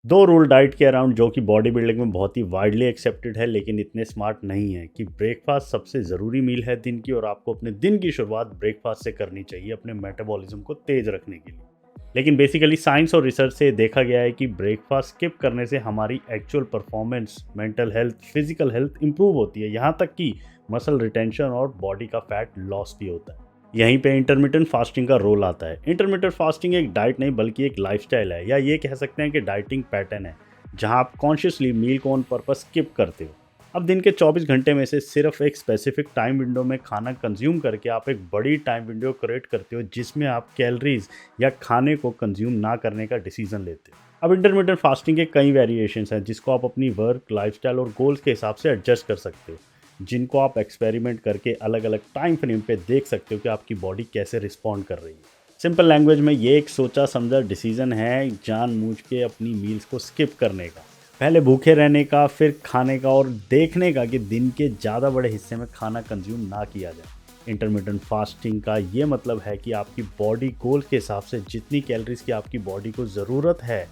दो rule diet के around जो कि बॉडी बिल्डिंग में बहुत ही वाइडली एक्सेप्टेड है लेकिन इतने स्मार्ट नहीं है कि ब्रेकफास्ट सबसे ज़रूरी मील है दिन की और आपको अपने दिन की शुरुआत ब्रेकफास्ट से करनी चाहिए अपने मेटाबॉलिज्म को तेज़ रखने के लिए। लेकिन बेसिकली साइंस और रिसर्च से देखा गया है कि ब्रेकफास्ट स्किप करने से हमारी actual performance, mental health, physical health improve होती है, यहाँ तक कि मसल रिटेंशन और बॉडी का फैट लॉस भी होता है। यहीं पे इंटरमिटेंट फास्टिंग का रोल आता है। इंटरमिटेंट फास्टिंग एक डाइट नहीं बल्कि एक लाइफस्टाइल है, या ये कह सकते हैं कि डाइटिंग पैटर्न है, जहां आप कॉन्शियसली मील को ऑन पर्पस स्किप करते हो। अब दिन के 24 घंटे में से सिर्फ एक स्पेसिफिक टाइम विंडो में खाना कंज्यूम करके आप एक बड़ी टाइम विंडो क्रिएट करते हो जिसमें आप कैलोरीज या खाने को कंज्यूम ना करने का डिसीजन लेते हो। अब इंटरमीडिएट फास्टिंग के कई वेरिएशंस हैं जिसको आप अपनी वर्क, लाइफस्टाइल और गोल्स के हिसाब से एडजस्ट कर सकते हो, जिनको आप एक्सपेरिमेंट करके अलग अलग टाइम फ्रेम पे देख सकते हो कि आपकी बॉडी कैसे रिस्पॉन्ड कर रही है। सिंपल लैंग्वेज में ये एक सोचा समझा डिसीजन है जानबूझ के अपनी मील्स को स्किप करने का, पहले भूखे रहने का, फिर खाने का और देखने का कि दिन के ज़्यादा बड़े हिस्से में खाना कंज्यूम ना किया जाए। इंटरमीडिएट फास्टिंग का ये मतलब है कि आपकी बॉडी गोल के हिसाब से जितनी कैलोरीज की आपकी बॉडी को ज़रूरत है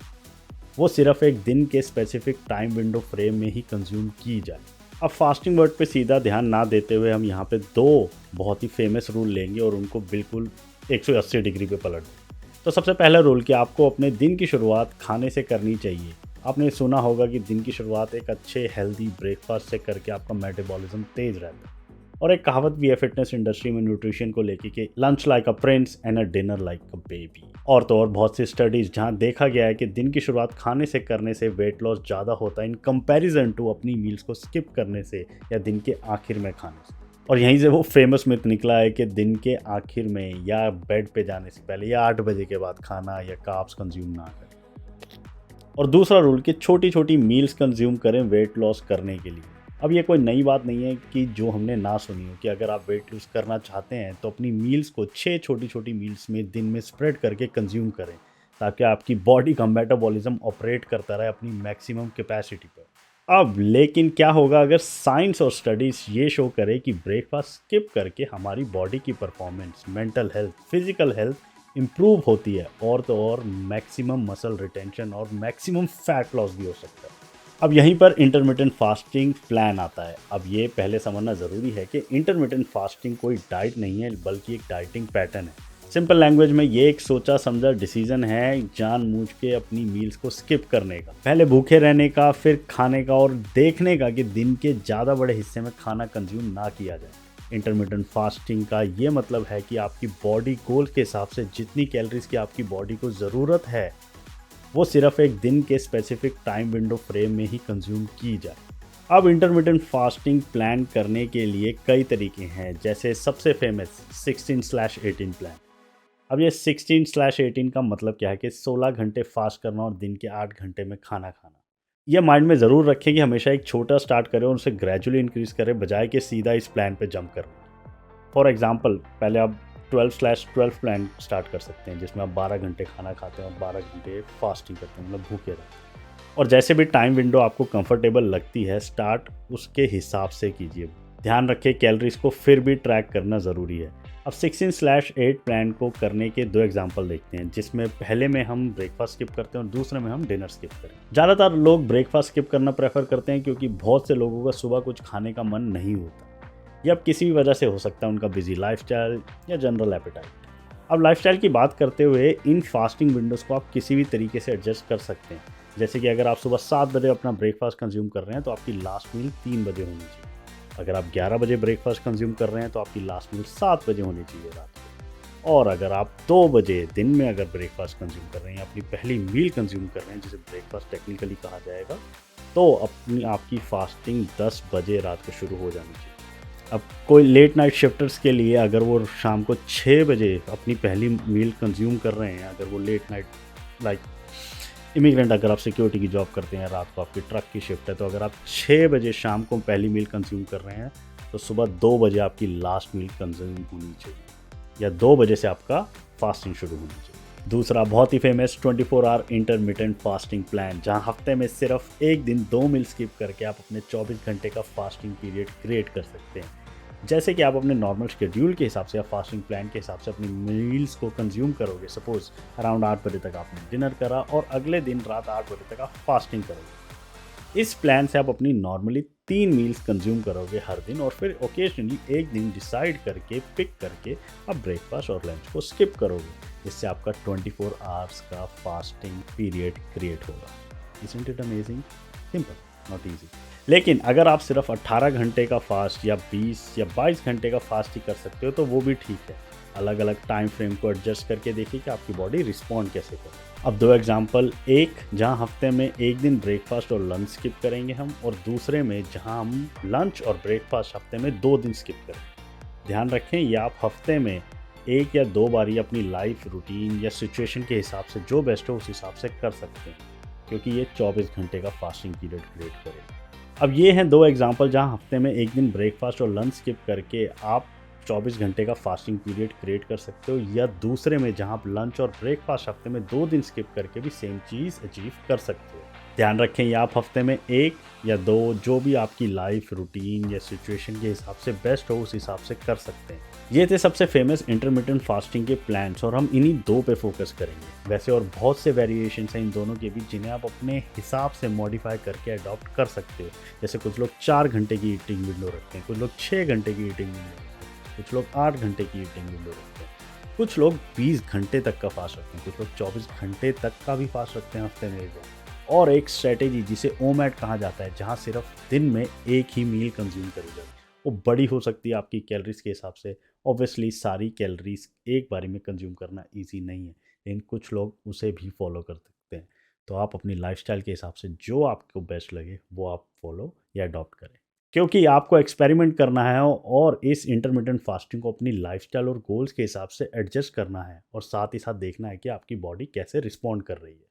वो सिर्फ एक दिन के स्पेसिफिक टाइम विंडो फ्रेम में ही कंज्यूम की जाए। अब फास्टिंग वर्ड पे सीधा ध्यान ना देते हुए हम यहाँ पे दो बहुत ही फेमस रूल लेंगे और उनको बिल्कुल 180 डिग्री पे पलट दें। तो सबसे पहला रूल कि आपको अपने दिन की शुरुआत खाने से करनी चाहिए। आपने सुना होगा कि दिन की शुरुआत एक अच्छे हेल्दी ब्रेकफास्ट से करके आपका मेटाबॉलिज्म तेज रहता है। और एक कहावत भी है फिटनेस इंडस्ट्री में न्यूट्रिशन को लेके कि lunch like a prince and a dinner like a baby. और तो और बहुत सी स्टडीज जहां देखा गया है कि दिन की शुरुआत खाने से करने से वेट लॉस ज़्यादा होता है इन कंपैरिजन टू अपनी मील्स को स्किप करने से या दिन के आखिर में खाने से। और यहीं से वो फेमस मिथ निकला है कि दिन के आखिर में या बेड पे जाने से पहले या 8 बजे के बाद खाना या कार्ब्स कंज्यूम ना करें। और दूसरा रूल कि छोटी छोटी मील्स कंज्यूम करें वेट लॉस करने के लिए। अब ये कोई नई बात नहीं है कि जो हमने ना सुनी हो कि अगर आप वेट लूज़ करना चाहते हैं तो अपनी मील्स को 6 छोटी छोटी मील्स में दिन में स्प्रेड करके कंज्यूम करें, ताकि आपकी बॉडी का मेटाबॉलिज्म ऑपरेट करता रहे अपनी मैक्सिमम कैपेसिटी पर। अब लेकिन क्या होगा अगर साइंस और स्टडीज़ ये शो करे कि ब्रेकफास्ट स्किप करके हमारी बॉडी की performance, mental health, physical health improve होती है, और तो और मैक्सिमम मसल रिटेंशन और मैक्सिमम फैट लॉस भी हो सकता है। अब यहीं पर इंटरमिटेंट फास्टिंग प्लान आता है। अब ये पहले समझना ज़रूरी है कि इंटरमिटेंट फास्टिंग कोई डाइट नहीं है बल्कि एक डाइटिंग पैटर्न है। सिंपल लैंग्वेज में ये एक सोचा समझा डिसीजन है जानबूझ के अपनी मील्स को स्किप करने का, पहले भूखे रहने का, फिर खाने का और देखने का कि दिन के ज़्यादा बड़े हिस्से में खाना कंज्यूम ना किया जाए। इंटरमिटेंट फास्टिंग का ये मतलब है कि आपकी बॉडी गोल के हिसाब से जितनी कैलोरीज की आपकी बॉडी को ज़रूरत है वो सिर्फ एक दिन के स्पेसिफिक टाइम विंडो फ्रेम में ही कंज्यूम की जाए। अब इंटरमिटेंट फास्टिंग प्लान करने के लिए कई तरीके हैं, जैसे सबसे फेमस 16/18 प्लान। अब ये 16/18 का मतलब क्या है कि 16 घंटे फास्ट करना और दिन के 8 घंटे में खाना खाना। यह माइंड में ज़रूर रखें कि हमेशा एक छोटा स्टार्ट करें और उसे ग्रेजुअली इंक्रीज करें, बजाय कि सीधा इस प्लान पे जंप करें। फॉर एग्जांपल, पहले आप 12/12 प्लान स्टार्ट कर सकते हैं जिसमें आप 12 घंटे खाना खाते हैं और 12 घंटे फास्टिंग करते हैं, मतलब भूखे रहते हैं। और जैसे भी टाइम विंडो आपको कंफर्टेबल लगती है, स्टार्ट उसके हिसाब से कीजिए। ध्यान रखें कैलोरीज को फिर भी ट्रैक करना ज़रूरी है। अब 16/8 प्लान को करने के दो एग्जांपल देखते हैं, जिसमें पहले में हम ब्रेकफास्ट स्किप करते हैं और दूसरे में हम डिनर स्किप करें। ज़्यादातर लोग ब्रेकफास्ट स्किप करना प्रेफर करते हैं क्योंकि बहुत से लोगों का सुबह कुछ खाने का मन नहीं होता। ये अब किसी भी वजह से हो सकता है, उनका बिजी लाइफस्टाइल या जनरल एपेटाइट। अब लाइफस्टाइल की बात करते हुए इन फास्टिंग विंडोज़ को आप किसी भी तरीके से एडजस्ट कर सकते हैं। जैसे कि अगर आप सुबह 7 बजे अपना ब्रेकफास्ट कंज्यूम कर रहे हैं तो आपकी लास्ट मील 3 बजे होनी चाहिए। अगर आप 11 बजे ब्रेकफास्ट कंज्यूम कर रहे हैं तो आपकी लास्ट मील 7 बजे होनी चाहिए रात को। और अगर आप 2 बजे दिन में अगर ब्रेकफास्ट कंज्यूम कर रहे हैं, अपनी पहली मील कंज्यूम कर रहे हैं जिसे ब्रेकफास्ट टेक्निकली कहा जाएगा, तो अपनी आपकी फास्टिंग 10 बजे रात को शुरू हो जानी चाहिए। अब कोई लेट नाइट शिफ्टर्स के लिए अगर वो शाम को 6 बजे अपनी पहली मील कंज्यूम कर रहे हैं, अगर वो लेट नाइट लाइक इमिग्रेंट, अगर आप सिक्योरिटी की जॉब करते हैं, रात को आपकी ट्रक की शिफ्ट है, तो अगर आप 6 बजे शाम को पहली मील कंज्यूम कर रहे हैं तो सुबह 2 बजे आपकी लास्ट मील कंज्यूम होनी चाहिए, या 2 बजे से आपका फास्टिंग शुरू होनी चाहिए। दूसरा बहुत ही famous 24 hour intermittent fasting plan, जहां हफ्ते में सिर्फ एक दिन 2 मील स्किप करके आप अपने 24 घंटे का फास्टिंग पीरियड क्रिएट कर सकते हैं। जैसे कि आप अपने नॉर्मल शेड्यूल के हिसाब से या फास्टिंग प्लान के हिसाब से अपनी मील्स को कंज्यूम करोगे, सपोज अराउंड 8 बजे तक आपने डिनर करा और अगले दिन रात 8 बजे तक आप फास्टिंग करोगे। इस प्लान से आप अपनी नॉर्मली 3 मील्स कंज्यूम करोगे हर दिन, और फिर ओकेजनली एक दिन डिसाइड करके पिक करके आप ब्रेकफास्ट और लंच को स्किप करोगे। इससे आपका 24 आवर्स का फास्टिंग पीरियड क्रिएट होगा। Isn't it amazing? Simple, not easy. लेकिन अगर आप सिर्फ 18 घंटे का फास्ट या 20 या 22 घंटे का फास्ट ही कर सकते हो तो वो भी ठीक है। अलग अलग टाइम फ्रेम को एडजस्ट करके देखिए कि आपकी बॉडी रिस्पॉन्ड कैसे करे। अब 2 एग्जांपल, एक जहां हफ्ते में एक दिन ब्रेकफास्ट और लंच स्किप करेंगे हम, और दूसरे में जहां हम लंच और ब्रेकफास्ट हफ्ते में 2 दिन स्किप करेंगे। ध्यान रखें, ये आप हफ्ते में 1 या 2 बार ही अपनी लाइफ रूटीन या सिचुएशन के हिसाब से जो बेस्ट हो उस हिसाब से कर सकते हैं, क्योंकि ये 24 घंटे का फास्टिंग पीरियड क्रिएट करेगा। अब ये हैं 2 एग्जांपल जहां हफ्ते में एक दिन ब्रेकफास्ट और लंच स्किप करके आप 24 घंटे का फास्टिंग पीरियड क्रिएट कर सकते हो, या दूसरे में जहां आप लंच और ब्रेकफास्ट हफ्ते में 2 दिन स्किप करके भी सेम चीज़ अचीव कर सकते हो। ध्यान रखें, ये आप हफ्ते में 1 या 2 जो भी आपकी लाइफ रूटीन या सिचुएशन के हिसाब से बेस्ट हो उस हिसाब से कर सकते हैं। ये थे सबसे फेमस इंटरमिटेंट फास्टिंग के प्लान्स, और हम इन्हीं 2 पे फोकस करेंगे। वैसे और बहुत से वेरिएशंस हैं इन दोनों के भी जिन्हें आप अपने हिसाब से मॉडिफाई करके अडॉप्ट कर सकते हो। जैसे कुछ लोग 4 घंटे की ईटिंग विंडो रखते हैं, कुछ लोग 6 घंटे की ईटिंग विंडो रखते हैं, कुछ लोग 8 घंटे की ईटिंग विंडो रखते हैं, कुछ लोग 20 घंटे तक का फास्ट रखते हैं, कुछ लोग 24 घंटे तक का भी फास्ट रखते हैं हफ्ते में एक बार। और एक स्ट्रेटेजी जिसे ओमैट कहा जाता है, जहाँ सिर्फ दिन में एक ही मील कंज्यूम करी जाती है। वो बड़ी हो सकती है आपकी कैलोरीज के हिसाब से। ऑब्वियसली सारी कैलोरीज एक बारी में कंज्यूम करना ईजी नहीं है, लेकिन कुछ लोग उसे भी फॉलो कर सकते हैं। तो आप अपनी लाइफस्टाइल के हिसाब से जो आपको बेस्ट लगे वो आप फॉलो या अडॉप्ट करें, क्योंकि आपको एक्सपेरिमेंट करना है और इस इंटरमिटेंट फास्टिंग को अपनी लाइफस्टाइल और गोल्स के हिसाब से एडजस्ट करना है, और साथ ही साथ देखना है कि आपकी बॉडी कैसे रिस्पॉन्ड कर रही है।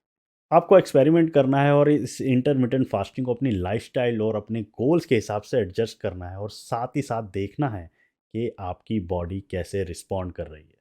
आपको एक्सपेरिमेंट करना है और इस इंटरमिटेंट फास्टिंग को अपनी लाइफस्टाइल और अपने गोल्स के हिसाब से एडजस्ट करना है, और साथ ही साथ देखना है कि आपकी बॉडी कैसे रिस्पॉन्ड कर रही है।